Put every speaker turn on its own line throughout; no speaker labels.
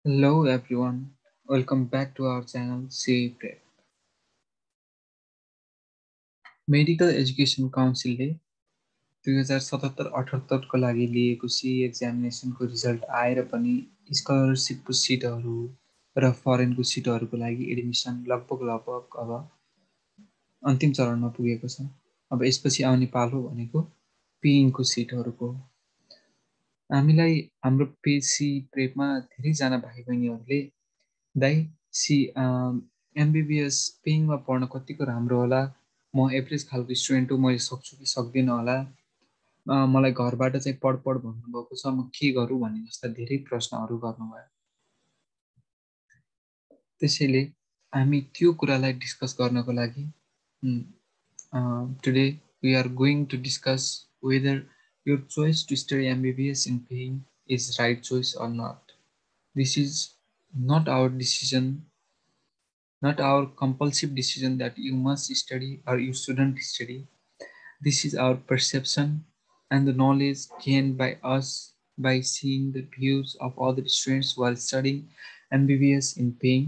Hello everyone, welcome back to our channel CE Prep. Medical education काउन्सिलले 2077-78 को लागि लिएको CE एक्जामिनेसनको रिजल्ट आएर पनि स्कलरसिपको सिटहरू र फरेनको सिटहरूको लागि एडमिसन लगभग अब अन्तिम चरणमा पुगेको छ। अब यसपछि आउने पालो भनेको पिइङको सिटहरूको। हामीलाई हाम्रो पेसी प्रेपमा धेरैजना भाइ बहिनीहरूले दाइ एमबिबिएस पेइङमा पढ्न कतिको राम्रो होला, म एभरेज खालको स्टुडेन्ट हो, मैले सक्छु कि सक्दिनँ होला, मलाई घरबाट चाहिँ पढ भन्नुभएको छ, म के गरौँ भन्ने जस्ता धेरै प्रश्नहरू गर्नुभयो। त्यसैले हामी त्यो कुरालाई डिस्कस गर्नको लागि today we are going to discuss whether your choice to study MBBS in paying is right choice or not. This is not our decision, not our compulsive decision that you must study or you shouldn't study. This is our perception and the knowledge gained by us by seeing the views of other students while studying MBBS in paying.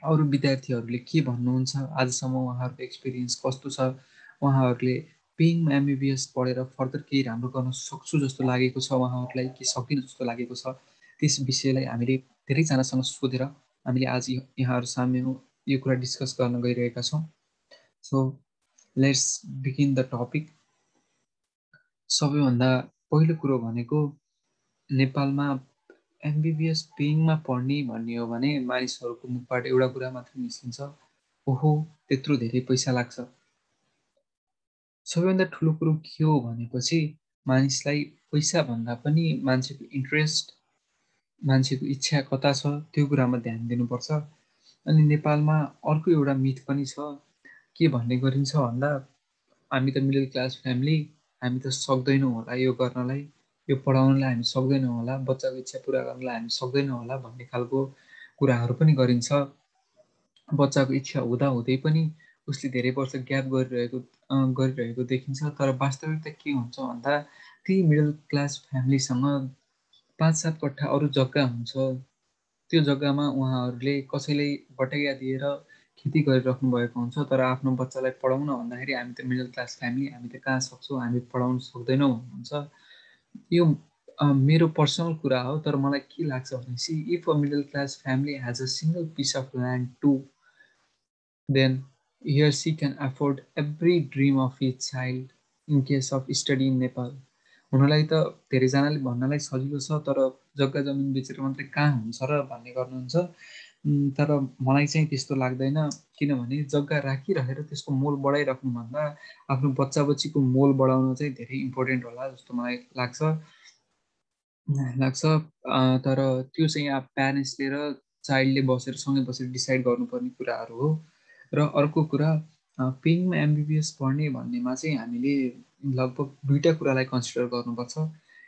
अरू विद्यार्थीहरूले के भन्नुहुन्छ, आजसम्म उहाँहरूको experience कस्तो छ, उहाँहरूले पेइङमा MBBS पढेर फर्दर केही राम्रो गर्न सक्छु जस्तो लागेको छ उहाँहरूलाई कि सक्दिनँ जस्तो लागेको छ, त्यस विषयलाई हामीले धेरैजनासँग सोधेर हामीले आज यहाँहरू सामु यो कुरा डिस्कस गर्न गइरहेका छौँ। So let's begin the topic. सबैभन्दा पहिलो कुरो भनेको नेपालमा एमबिबिएस पेइङमा पढ्ने भन्ने हो भने मानिसहरूको मुखबाट एउटा कुरा मात्र निस्किन्छ, ओहो त्यत्रो धेरै पैसा लाग्छ। सबैभन्दा ठुलो कुरो के हो भनेपछि मानिसलाई पैसा भन्दा पनि मान्छेको इन्ट्रेस्ट, मान्छेको इच्छा कता छ त्यो कुरामा ध्यान दिनुपर्छ। अनि नेपालमा अर्को एउटा मिथ पनि छ, के भन्ने गरिन्छ भन्दा हामी त मिडल क्लास फ्यामिली, हामी त सक्दैनौँ होला यो गर्नलाई, यो पढाउनलाई हामी सक्दैनौँ होला, बच्चाको इच्छा पुरा गर्नलाई हामी सक्दैनौँ होला भन्ने खालको कुराहरू पनि गरिन्छ। बच्चाको इच्छा हुँदै पनि उसले धेरै वर्ष ग्याप गरिरहेको देखिन्छ। तर वास्तविकता के हुन्छ भन्दा ती मिडल क्लास फ्यामिलीसँग 5-7 कट्ठा अरू जग्गा हुन्छ, त्यो जग्गामा उहाँहरूले कसैलाई बटैया दिएर खेती गरिराख्नु भएको हुन्छ, तर आफ्नो बच्चालाई पढाउन भन्दाखेरि हामी त मिडल क्लास फ्यामिली, हामी त कहाँ सक्छौँ, हामी पढाउन सक्दैनौँ भन्नुहुन्छ। यो मेरो पर्सनल कुरा हो, तर मलाई के लाग्छ भनेपछि if a middle class family has a single piece of land too, then he or she can afford every dream of his child in case of study in Nepal. हुनलाई त धेरैजनाले भन्नलाई सजिलो छ, तर जग्गा जमिन बेचेर मात्रै कहाँ हुन्छ र भन्ने गर्नुहुन्छ। तर मलाई चाहिँ त्यस्तो लाग्दैन, किनभने जग्गा राखिरहेर त्यसको मोल बढाइराख्नुभन्दा आफ्नो बच्चा बच्चीको मोल बढाउन चाहिँ धेरै इम्पोर्टेन्ट होला जस्तो मलाई लाग्छ। तर त्यो चाहिँ अब प्यारेन्ट्सले र चाइल्डले सँगै बसेर डिसाइड गर्नुपर्ने कुराहरू हो। र अर्को कुरा, पेइङमा एमबिबिएस पढ्ने भन्नेमा चाहिँ हामीले लगभग दुईवटा कुरालाई कन्सिडर गर्नुपर्छ।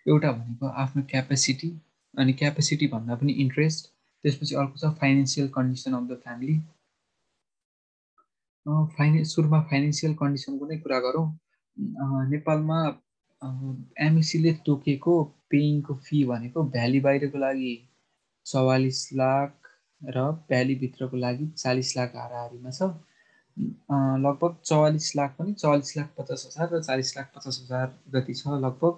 एउटा भनेको आफ्नो क्यापेसिटी, अनि क्यापेसिटी भन्दा पनि इन्ट्रेस्ट, त्यसपछि अर्को छ financial condition of the family. सुरुमा फाइनेन्सियल कन्डिसनको नै कुरा गरौँ। नेपालमा एमएसीले तोकेको पेइङको फी भनेको भ्याली बाहिरको लागि 44 लाख र भ्यालीभित्रको लागि 40 लाख हाराहारीमा छ। लगभग 44 लाख पनि 44,50,000 र 40,50,000 जति छ लगभग।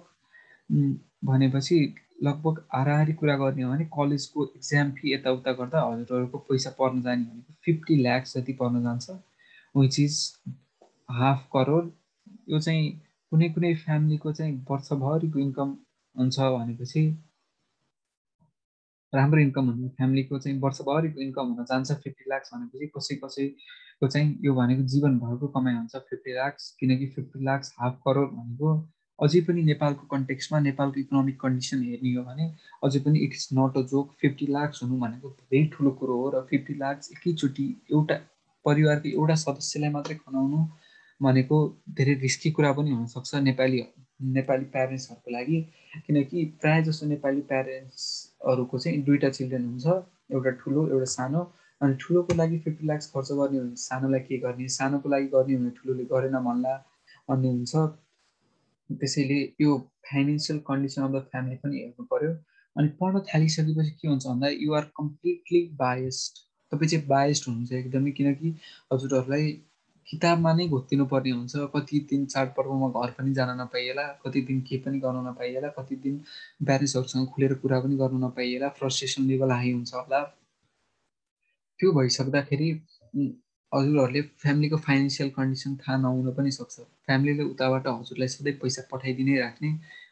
भनेपछि लगभग हाराहारी कुरा गर्ने हो भने कलेजको एक्जाम फी यताउता गर्दा हजुरहरूको पैसा पर्न जाने भनेको 50 लाख जति पर्न जान्छ, विच इज 500 करोड। यो चाहिँ कुनै कुनै फ्यामिलीको चाहिँ वर्षभरिको इन्कम हुन्छ भनेपछि, राम्रो इन्कम हुने फ्यामिलीको चाहिँ वर्षभरिको इन्कम हुन जान्छ 50 लाख भनेपछि कसैको चाहिँ यो भनेको जीवनभरको कमाइ हुन्छ 50 लाख, किनकि 50 लाख 500 करोड भनेको अझै पनि नेपालको कन्टेक्स्टमा, नेपालको इकोनोमिक कन्डिसन हेर्ने हो भने अझै पनि it is not a joke. 50 lakh हुनु भनेको धेरै ठुलो कुरो हो, र 50 लाख एकैचोटि एउटा परिवारको एउटा सदस्यलाई मात्रै खनाउनु भनेको धेरै रिस्की कुरा पनि हुनसक्छ नेपाली प्यारेन्ट्सहरूको लागि। किनकि प्रायः जस्तो नेपाली प्यारेन्ट्सहरूको चाहिँ दुईवटा चिल्ड्रेन हुन्छ, एउटा ठुलो एउटा सानो। अनि ठुलोको लागि 50 लाख खर्च गर्ने हो भने सानोलाई के गर्ने, सानोको लागि गर्ने हो भने ठुलोले गरेन भन्ला भन्ने हुन्छ। त्यसैले यो financial condition of the family पनि हेर्नु पर्यो। अनि पढ्न थालिसकेपछि के हुन्छ भन्दा यु आर कम्प्लिटली बायस्ड। तपाईँ चाहिँ बायस्ड हुनुहुन्छ एकदमै, किनकि हजुरहरूलाई किताबमा नै घोत्तिनु पर्ने हुन्छ। कति दिन चाडपर्वमा घर पनि जान नपाइएला, कति दिन के पनि गर्न नपाइएला, कति दिन प्यारेन्ट्सहरूसँग खुलेर कुरा पनि गर्न नपाइएला, फ्रस्ट्रेसन लेभल हाई हुन्छ होला। त्यो भइसक्दाखेरि हजुरहरूले फ्यामिलीको फाइनेन्सियल कन्डिसन थाहा नहुन पनि सक्छ। फ्यामिलीले उताबाट हजुरलाई सधैँ पैसा पठाइदिनै राख्ने,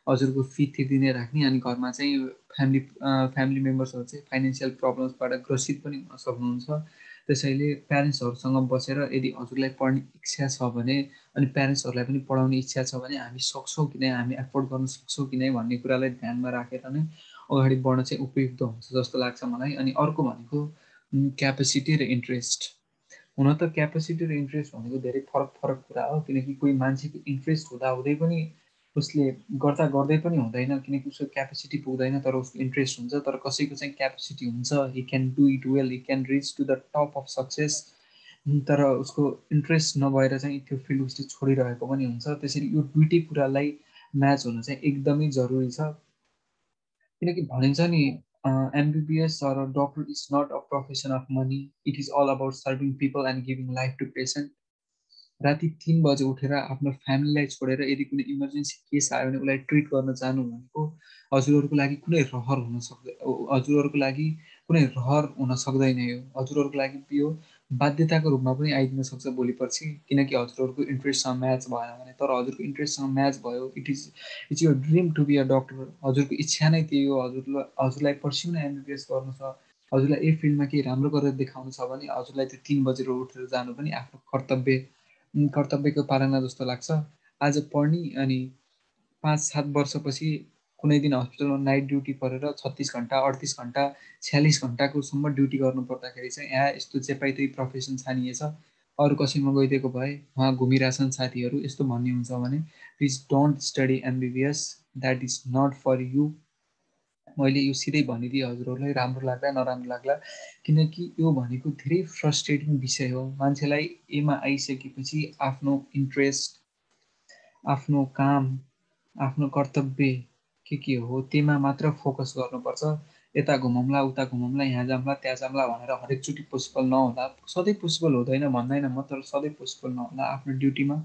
हजुरको फी तिर्दिनै राख्ने, अनि घरमा चाहिँ फ्यामिली मेम्बर्सहरू चाहिँ फाइनेन्सियल प्रब्लम्सबाट ग्रसित पनि हुन सक्नुहुन्छ। त्यसैले प्यारेन्ट्सहरूसँग बसेर यदि हजुरलाई पढ्ने इच्छा छ भने, अनि प्यारेन्ट्सहरूलाई पनि पढाउने इच्छा छ भने हामी सक्छौँ कि नै, हामी एफोर्ड गर्न सक्छौँ कि नै भन्ने कुरालाई ध्यानमा राखेर नै अगाडि बढ्न चाहिँ उपयुक्त हुन्छ जस्तो लाग्छ मलाई। अनि अर्को भनेको क्यापेसिटी र इन्ट्रेस्ट। हुन त क्यापेसिटी र इन्ट्रेस्ट भनेको धेरै फरक फरक कुरा हो, किनकि कोही मान्छेको इन्ट्रेस्ट हुँदाहुँदै पनि उसले गर्दा गर्दै पनि हुँदैन, किनकि उसको क्यापेसिटी पुग्दैन, तर उसको इन्ट्रेस्ट हुन्छ। तर कसैको चाहिँ क्यापेसिटी हुन्छ, he can do it well, he can reach to the top of success, तर उसको इन्ट्रेस्ट नभएर चाहिँ त्यो फिल्ड उसले छोडिरहेको पनि हुन्छ। त्यसैले यो दुइटै कुरालाई म्याच हुन चाहिँ एकदमै जरुरी छ। किनकि भनिन्छ नि, MBBS or doctor is not a profession of money, it is all about serving people and giving life to patient. राति 3 बजे उठेर आफ्नो फ्यामिलीलाई छोडेर यदि कुनै इमर्जेन्सी केस आयो भने उसलाई ट्रिट गर्न जानु भनेको हजुरहरूको लागि कुनै रहर हुन सक्दैन, हजुरहरूको लागि कुनै रहर हुन सक्दैन। यो हजुरहरूको लागि यो बाध्यताको रूपमा पनि आइदिन सक्छ भोलि पर्सि, किनकि हजुरहरूको इन्ट्रेस्टसँग म्याच भएन भने। तर हजुरको इन्ट्रेस्टसँग म्याच भयो, it's your dream to be a doctor, हजुरको इच्छा नै त्यही हो, हजुरलाई पर्स्यु नै एमबिबिएस गर्नु छ, हजुरलाई यही फिल्डमा केही राम्रो गरेर देखाउनु छ भने हजुरलाई त्यो 3 बजेर उठेर जानु पनि आफ्नो कर्तव्यको पालना जस्तो लाग्छ। आज पढ्ने अनि 5-7 वर्षपछि कुनै दिन हस्पिटलमा नाइट ड्युटी परेर 36 घन्टा 38 घन्टा 46 घन्टाको सम्म ड्युटी गर्नु पर्दाखेरि चाहिँ यहाँ यस्तो जे पाइ त्यही प्रोफेसन छानिएछ, अरू कसैमा गइदिएको भए उहाँ घुमिरहेछन् साथीहरू, यस्तो भन्ने हुन्छ भने please don't study MBBS, that is not for you. मैले यो सिधै भनिदिएँ हजुरहरूलाई, राम्रो लाग्ला नराम्रो लाग्ला, किनकि यो भनेको धेरै फ्रस्ट्रेटिङ विषय हो। मान्छेलाई एमा आइसकेपछि आफ्नो इन्ट्रेस्ट, आफ्नो काम, आफ्नो कर्तव्य के हो त्यहीमा मात्र फोकस गर्नुपर्छ। यता घुमौँला उता घुमौँला यहाँ जाउँला त्यहाँ जाउँला भनेर हरेकचोटि पोसिबल नहोला, सधैँ पोसिबल हुँदैन भन्दैन म, तर सधैँ पोसिबल नहोला। आफ्नो ड्युटीमा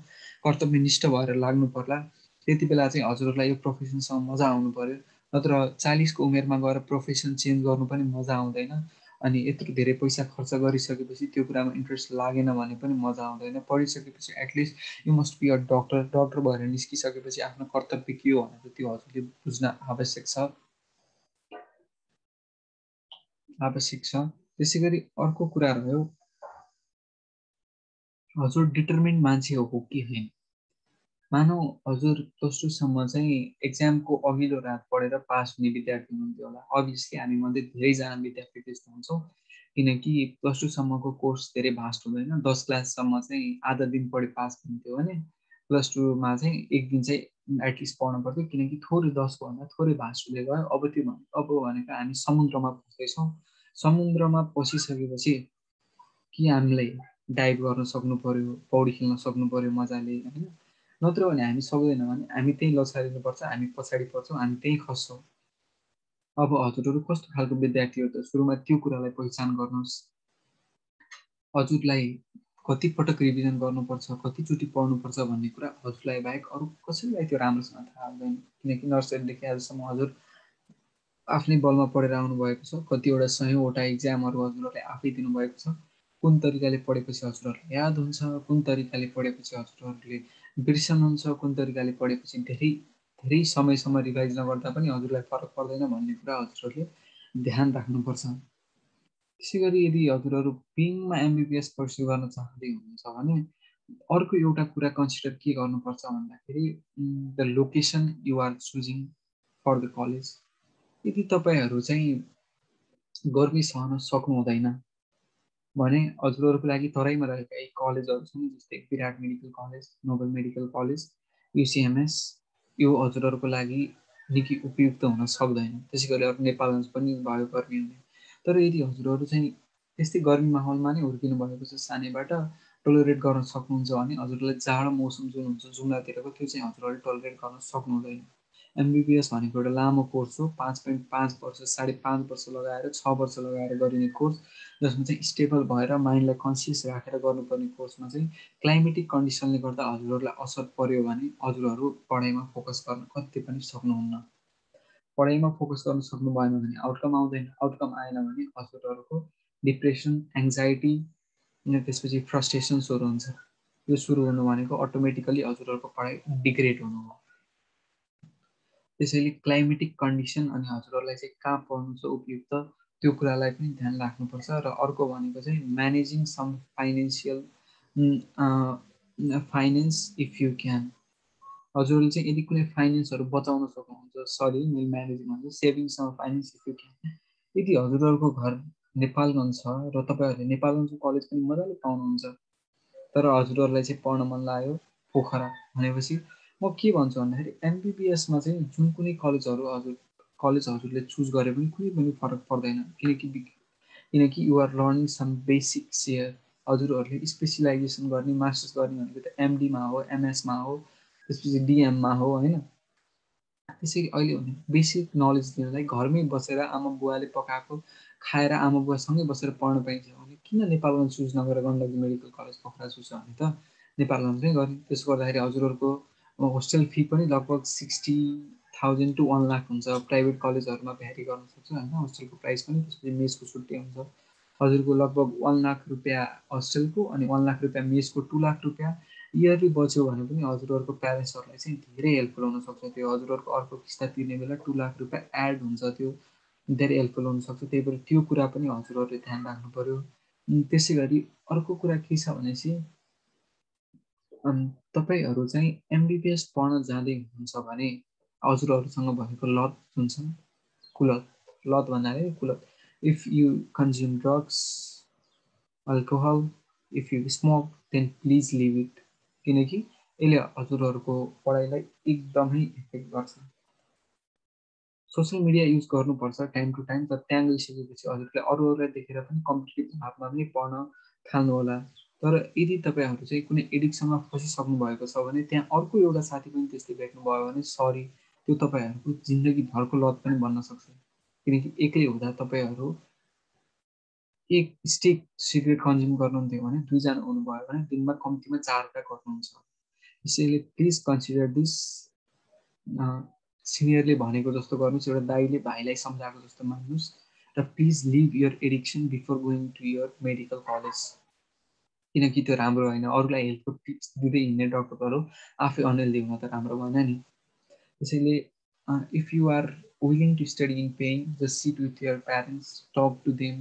कर्तव्यनिष्ठ भएर लाग्नु पर्ला। त्यति बेला चाहिँ हजुरहरूलाई यो प्रोफेसनसँग मजा आउनु पर्यो, नत्र 40को उमेरमा गएर प्रोफेसन चेन्ज गर्नु पनि मजा आउँदैन। अनि यत्रो धेरै पैसा खर्च गरिसकेपछि त्यो कुरामा इन्ट्रेस्ट लागेन भने पनि मजा आउँदैन। पढिसकेपछि at least you must be a doctor, doctor भएर निस्किसकेपछि आफ्नो कर्तव्य के हो भनेर त्यो हजुरले बुझ्न आवश्यक छ। त्यसै गरी अर्को कुरा रह्यो, हजुर डिटर्मिन्ड मान्छे हो कि होइन। मानौ हजुर +2सम्म चाहिँ एक्जामको अघिल्लो रात पढेर पास हुने विद्यार्थी हुनुहुन्थ्यो होला। अभियसली हामी मध्ये धेरैजना विद्यार्थी त्यस्तो हुन्छौँ, किनकि +2सम्मको कोर्स धेरै भास्ट हुँदैन। 10 क्लाससम्म चाहिँ आधा दिन पढी पास हुन्थ्यो भने +2मा चाहिँ एक दिन चाहिँ एटलिस्ट पढ्नु पर्थ्यो, किनकि थोरै 10को भन्दा थोरै भास्ट हुँदै गयो। अब भनेको हामी समुद्रमा पस्दैछौँ। समुद्रमा पसिसकेपछि कि हामीलाई डाइभ गर्न सक्नु पर्यो, पौडी खेल्न सक्नु पर्यो मजाले, होइन? नत्र भने हामी सक्दैनौँ भने हामी त्यहीँ लछारिनुपर्छ, हामी पछाडि पर्छौँ, हामी त्यहीँ खस्छौँ। अब हजुरहरू कस्तो खालको विद्यार्थी हो त? सुरुमा त्यो कुरालाई पहिचान गर्नुहोस्। हजुरलाई कति पटक रिभिजन गर्नुपर्छ, कतिचोटि पढ्नुपर्छ भन्ने कुरा हजुरलाई बाहेक अरू कसैलाई त्यो राम्रोसँग थाहा हुँदैन, किनकि नर्सरीदेखि आजसम्म हजुर आफ्नै बलमा पढेर आउनुभएको छ। कतिवटा 100वटा इक्जामहरू हजुरहरूले आफै दिनुभएको छ। कुन तरिकाले पढेपछि हजुरहरूलाई याद हुन्छ, कुन तरिकाले पढेपछि हजुरहरूले बिर्सनुहुन्छ, कुन तरिकाले पढेपछि धेरै धेरै समयसम्म रिभाइज नगर्दा पनि हजुरलाई फरक पर्दैन भन्ने कुरा हजुरहरूले ध्यान राख्नुपर्छ। त्यसै गरी यदि हजुरहरू पिङमा एमबिबिएस पर्स्यु गर्न चाहँदै हुनुहुन्छ भने अर्को एउटा कुरा कन्सिडर के गर्नुपर्छ भन्दाखेरि the location you are choosing for the college. यदि तपाईँहरू चाहिँ गर्मी सहन सक्नु हुँदैन भने हजुरहरूको लागि तराईमा रहेका यी कलेजहरू छन्, जस्तै Birat medical college, Nobel medical college, UCMS, यो हजुरहरूको लागि निकै उपयुक्त हुन सक्दैन। त्यसै गरी अरू नेपालगञ्ज पनि भयो गर्मी हुने। तर यदि हजुरहरू चाहिँ त्यस्तै गर्मी माहौलमा नै हुर्किनु भएको छ सानैबाट, टोलरेट गर्न सक्नुहुन्छ भने हजुरलाई जाडो मौसम जुन हुन्छ जुम्लातिरको त्यो चाहिँ हजुरहरूले टोलरेट गर्न सक्नु हुँदैन। एमबिबिएस भनेको एउटा लामो कोर्स हो, 5.5 वर्ष 5.5 वर्ष लगाएर 6 वर्ष लगाएर गरिने कोर्स, जसमा चाहिँ स्टेबल भएर माइन्डलाई कन्सियस राखेर गर्नुपर्ने कोर्समा चाहिँ क्लाइमेटिक कन्डिसनले गर्दा हजुरहरूलाई असर पर्यो भने हजुरहरू पढाइमा फोकस गर्न कति पनि सक्नुहुन्न। पढाइमा फोकस गर्न सक्नु भएन भने आउटकम आउँदैन, आउटकम आएन भने हजुरहरूको डिप्रेसन, एङ्जाइटी अनि त्यसपछि फ्रस्ट्रेसन्सहरू हुन्छ। यो सुरु हुनु भनेको अटोमेटिकली हजुरहरूको पढाइ डिग्रेड हुनु हो। त्यसैले क्लाइमेटिक कन्डिसन अनि हजुरहरूलाई चाहिँ कहाँ पढ्नु छ उपयुक्त त्यो कुरालाई पनि ध्यान राख्नुपर्छ। र अर्को भनेको चाहिँ managing some financial finance if you can. हजुरले चाहिँ यदि कुनै फाइनेन्सहरू बचाउन सक्नुहुन्छ, सरी मैले म्यानेजिङ भन्छ, saving some finance if you can. यदि हजुरहरूको घर नेपालगञ्ज छ र तपाईँहरूले नेपालगञ्जको कलेज पनि मजाले पाउनुहुन्छ, तर हजुरहरूलाई चाहिँ पढ्न मन लाग्यो पोखरा भनेपछि म के भन्छु भन्दाखेरि एमबिबिएसमा चाहिँ जुन कुनै कलेजहरूले चुज गरे पनि कुनै पनि फरक पर्दैन, किनकि you are learning some basics here. हजुरहरूले स्पेसलाइजेसन गर्ने, मास्टर्स गर्ने भनेको त एमडीमा हो, एमएसमा हो, त्यसपछि डिएममा हो होइन। त्यसैले अहिले भने बेसिक नलेज दिनलाई घरमै बसेर आमा बुवाले पकाएको खाएर आमा बुवासँगै बसेर पढ्न पाइन्छ भने किन नेपालगञ्ज चुज नगरेर Gandaki medical college Pokhara choose भने त नेपालगञ्जमै गर्ने। त्यसो गर्दाखेरि हजुरहरूको होस्टेल फी पनि लगभग 60,000 to 1 लाख हुन्छ। प्राइभेट कलेजहरूमा भ्यारी गर्न सक्छ होइन होस्टेलको प्राइस पनि। त्यसपछि मेसको छुट्टै हुन्छ। हजुरको लगभग 1 लाख रुपियाँ होस्टेलको अनि 1 लाख रुपियाँ मेसको 2 लाख रुपियाँ इयरली बच्यो भने पनि हजुरहरूको प्यारेन्ट्सहरूलाई चाहिँ धेरै हेल्पफुल हुनसक्छ। त्यो हजुरहरूको अर्को किस्ता तिर्ने बेला 2 लाख रुपियाँ एड हुन्छ, त्यो धेरै हेल्पफुल हुनसक्छ। त्यही भएर त्यो कुरा पनि हजुरहरूले ध्यान राख्नु पऱ्यो। त्यसै गरी अर्को कुरा के छ भनेपछि तपाईँहरू चाहिँ एमबिबिएस पढ्न जाँदै हुनुहुन्छ भने हजुरहरूसँग भएको लत जुन छ कुलत, लत भन्नाले कुलत, if you consume drugs, alcohol, if you smoke then please leave it. किनकि यसले हजुरहरूको पढाइलाई एकदमै इफेक्ट गर्छ। सोसियल मिडिया युज गर्नुपर्छ टाइम टु टाइम, तर त्यहाँ गइसकेपछि हजुरले अरूलाई देखेर पनि कम्पिटिटिभ भावमा पनि पढ्न थाल्नु होला। तर यदि तपाईँहरू चाहिँ कुनै एडिक्सनमा फसिसक्नु भएको छ भने त्यहाँ अर्को एउटा साथी पनि त्यस्तै भेट्नुभयो भने सरी, त्यो तपाईँहरूको जिन्दगीभरको लत पनि बन्न सक्छ। किनकि एक्लै हुँदा तपाईँहरू एक स्टिक सिगरेट कन्ज्युम गर्नुहुन्थ्यो भने 2 जना हुनुभयो भने दिनमा कम्तीमा 4 वटा गर्नुहुन्छ। त्यसैले प्लिज कन्सिडर दिस। सिनियरले भनेको जस्तो गर्नुहोस्, एउटा दाइले भाइलाई सम्झाएको जस्तो मान्नुहोस्, र please leave your addiction before going to your medical college. किनकि त्यो राम्रो होइन। अरूलाई हेल्थको टिप्स दिँदै हिँड्ने डक्टरहरू आफै अनहेल्दी हुन त राम्रो भएन नि। त्यसैले if you are willing to study in paying, just sit with your parents, talk to them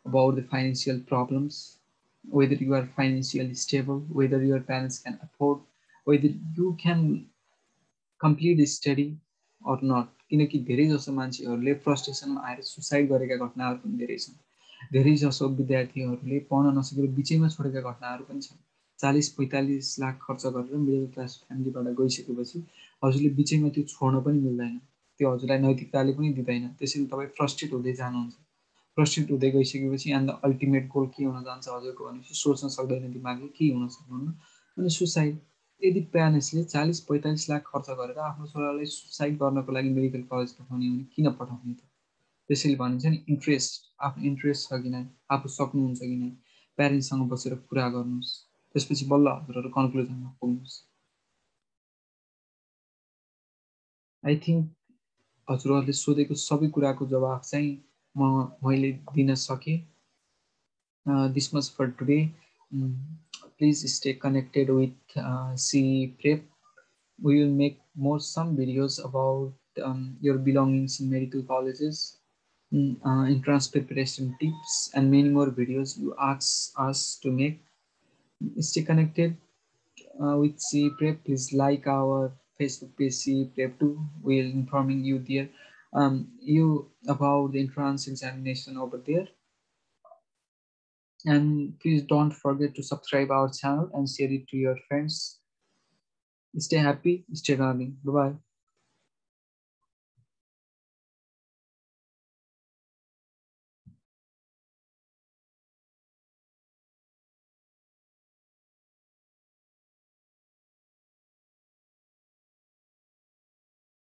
about the financial problems, whether you are financially stable, whether your parents can afford, whether you can complete the study or not। किनकि धेरै जसो मान्छेहरूले फ्रस्ट्रेसनमा आएर suicide गरेका घटनाहरू पनि धेरै छन्। धेरै जसो विद्यार्थीहरूले पढ्न नसकेर बिचैमा छोडेका घटनाहरू पनि छन्। 40-45 लाख खर्च गरेर मिडल क्लास फ्यामिलीबाट गइसकेपछि हजुरले बिचैमा त्यो छोड्न पनि मिल्दैन, त्यो हजुरलाई नैतिकताले पनि दिँदैन। त्यसैले तपाईँ फ्रस्ट्रेट हुँदै जानुहुन्छ। फ्रस्ट्रेट हुँदै गइसकेपछि एन्ड द अल्टिमेट गोल के हुन जान्छ हजुरको भनेपछि सोच्न सक्दैन दिमागले, के हुन सक्नुहुन्न अनि सुसाइड। यदि प्यारेन्ट्सले 40-45 लाख खर्च गरेर आफ्नो छोरालाई सुसाइड गर्नको लागि मेडिकल कलेज पठाउने हो भने किन पठाउने त? त्यसैले भनिन्छ नि इन्ट्रेस्ट, आफ्नो इन्ट्रेस्ट छ कि नै, आफू सक्नुहुन्छ कि नै, प्यारेन्ट्ससँग बसेर कुरा गर्नुहोस्। त्यसपछि बल्ल हजुरहरू कन्क्लुजनमा पुग्नुहोस्। आई थिङ्क हजुरहरूले सोधेको सबै कुराको जवाफ चाहिँ मैले दिन सकेँ। This much for today. Please stay connected with CE Prep. We will make some videos about your belongings in medical colleges, entrance preparation tips, and many more videos you ask us to make. Stay connected with CE Prep. Please like our Facebook page CE Prep too. We'll informing you there, you about the entrance examination over there. And please don't forget to subscribe our channel and share it to your friends. Stay happy, stay learning. Bye-bye.